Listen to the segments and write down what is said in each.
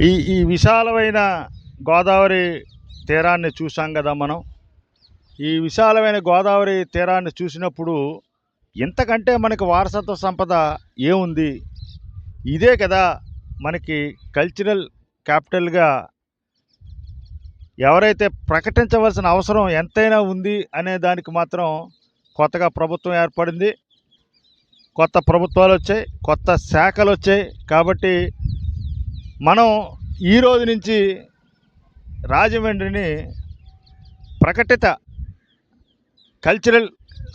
ఈ విశాలమైన గోదావరి తీరాన్ని చూసాం కదా మనం. ఈ విశాలమైన గోదావరి తీరాన్ని చూసినప్పుడు ఇంతకంటే మనకి వారసత్వ సంపద ఏముంది? ఇదే కదా మనకి కల్చరల్ క్యాపిటల్గా ఎవరైతే ప్రకటించవలసిన అవసరం ఎంతైనా ఉంది అనే దానికి మాత్రం కొత్తగా ప్రభుత్వం ఏర్పడింది, కొత్త ప్రభుత్వాలు వచ్చాయి, కొత్త శాఖలు వచ్చాయి. కాబట్టి మనం ఈరోజు నుంచి రాజమండ్రిని ప్రకటిత కల్చరల్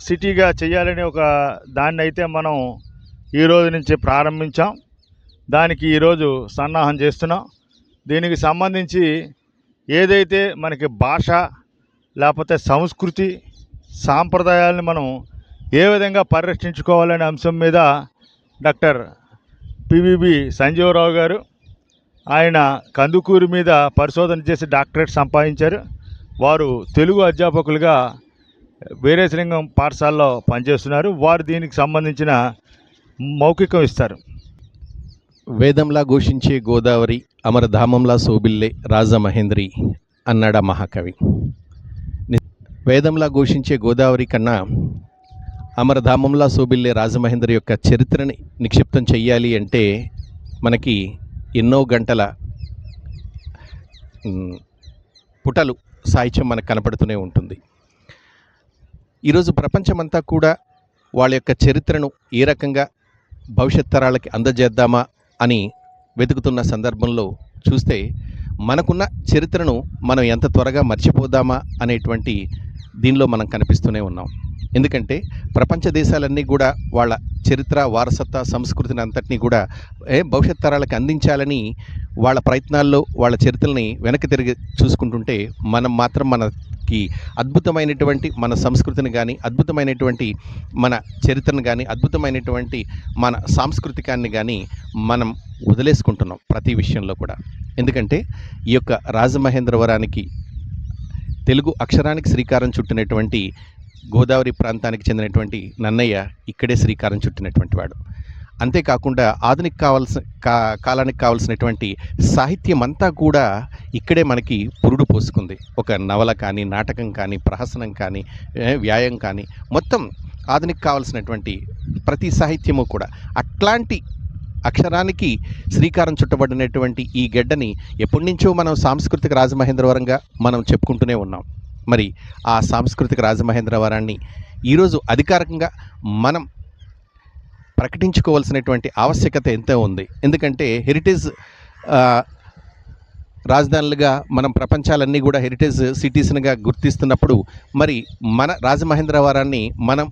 సిటీగా చేయాలనే ఒక దాన్ని అయితే మనం ఈరోజు నుంచి ప్రారంభించాం. దానికి ఈరోజు సన్నాహం చేస్తున్నాం. దీనికి సంబంధించి ఏదైతే మనకి భాష లేకపోతే సంస్కృతి సాంప్రదాయాలను మనం ఏ విధంగా పరిరక్షించుకోవాలనే అంశం మీద డాక్టర్ పివిబి సంజీవరావు గారు ఆయన కందుకూరు మీద పరిశోధన చేసి డాక్టరేట్ సంపాదించారు. వారు తెలుగు అధ్యాపకులుగా వీరేశలింగం పాఠశాలలో పనిచేస్తున్నారు. వారు దీనికి సంబంధించిన మౌఖికం ఇస్తారు. వేదంలా ఘోషించే గోదావరి అమరధామంలా శోభిల్లే రాజమహేంద్రి అన్నాడా మహాకవి. వేదంలా ఘోషించే గోదావరి కన్నా అమరధామంలా శోభిల్లే రాజమహేంద్రి యొక్క చరిత్రని నిక్షిప్తం చెయ్యాలి అంటే మనకి ఎన్నో గంటల పుటలు సాహిత్యం మనకు కనపడుతూనే ఉంటుంది. ఈరోజు ప్రపంచమంతా కూడా వాళ్ళ యొక్క చరిత్రను ఏ రకంగా భవిష్యత్ తరాలకి అందజేద్దామా అని వెతుకుతున్న సందర్భంలో చూస్తే మనకున్న చరిత్రను మనం ఎంత త్వరగా మర్చిపోదామా అనేటువంటి దీనిలో మనం కనిపిస్తూనే ఉన్నాం. ఎందుకంటే ప్రపంచ దేశాలన్నీ కూడా వాళ్ళ చరిత్ర, వారసత్వ, సంస్కృతిని అంతటినీ కూడా భవిష్యత్ తరాలకు అందించాలని వాళ్ళ ప్రయత్నాల్లో వాళ్ళ చరిత్రని వెనక్కి తిరిగి చూసుకుంటుంటే మనం మాత్రం మనకి అద్భుతమైనటువంటి మన సంస్కృతిని కానీ, అద్భుతమైనటువంటి మన చరిత్రను కానీ, అద్భుతమైనటువంటి మన సాంస్కృతికాన్ని కానీ మనం వదిలేసుకుంటున్నాం ప్రతి విషయంలో కూడా. ఎందుకంటే ఈ యొక్క రాజమహేంద్రవరానికి తెలుగు అక్షరానికి శ్రీకారం చుట్టినటువంటి గోదావరి ప్రాంతానికి చెందినటువంటి నన్నయ్య ఇక్కడే శ్రీకారం చుట్టినటువంటి వాడు. అంతేకాకుండా ఆధునిక కాలానికి కావాల్సినటువంటి సాహిత్యం అంతా కూడా ఇక్కడే మనకి పురుడు పోసుకుంది. ఒక నవల కానీ, నాటకం కానీ, ప్రహసనం కానీ, వ్యాయం కానీ, మొత్తం ఆధునిక కావాల్సినటువంటి ప్రతి సాహిత్యము కూడా అట్లాంటి అక్షరానికి శ్రీకారం చుట్టబడినటువంటి ఈ గడ్డని ఎప్పటి నుంచో మనం సాంస్కృతిక రాజమహేంద్రవరంగా మనం చెప్పుకుంటూనే ఉన్నాం. మరి ఆ సాంస్కృతిక రాజమహేంద్రవరాన్ని ఈరోజు అధికారికంగా మనం ప్రకటించుకోవాల్సినటువంటి ఆవశ్యకత ఎంతో ఉంది. ఎందుకంటే హెరిటేజ్ రాజధానులుగా మనం ప్రపంచాలన్నీ కూడా హెరిటేజ్ సిటీస్గా గుర్తిస్తున్నప్పుడు మరి మన రాజమహేంద్రవరాన్ని మనం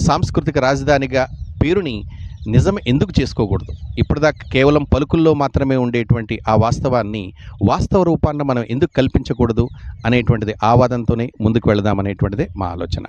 సాంస్కృతిక రాజధానిగా పేరుని నిజం ఎందుకు చేసుకోకూడదు? ఇప్పటిదాకా కేవలం పలుకుల్లో మాత్రమే ఉండేటువంటి ఆ వాస్తవాన్ని వాస్తవ రూపాన్ని మనం ఎందుకు కల్పించకూడదు అనేటువంటిది ఆ వాదంతోనే ముందుకు వెళదామనేటువంటిదే మా ఆలోచన.